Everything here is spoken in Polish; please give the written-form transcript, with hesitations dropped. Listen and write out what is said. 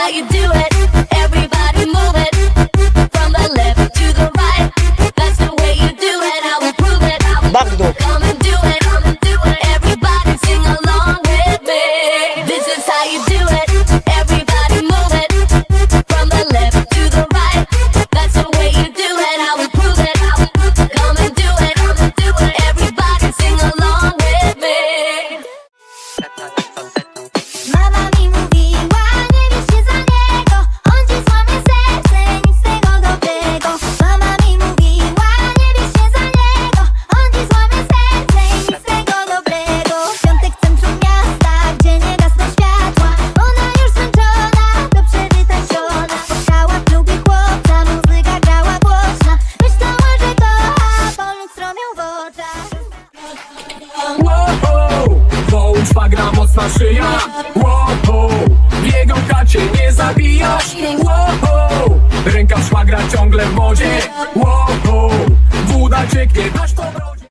how you do it. Everybody move it from the left to the right. That's the way you do it. I will prove it. Bagno. Come and do it. Come and do it. Everybody sing along with me. This is how you do it. Everybody move it from the left to the right. That's the way you do it. I will prove it. Come and do it. Come and do it. Everybody sing along with me. Mama mi mówiła, nie bierz się za niego, on ci złamie serce, nic z tego dobrego. Mama mi mówiła, nie bierz się za niego, on ci złamie serce, nic z tego dobrego. W piątek w centrum miasta, gdzie nie gasną światła, ona już zmęczona, dobrze wytańczona. Spotkała w klubie chłopca, muzyka grała głośna. Myślała, że kocha, bo lustro miał w oczach. Wołcz szwagra, mocna szyja. W jego chacie nie zabijasz. Ręka szwagra ciągle w modzie. Woda cieknie, dasz to brodzie.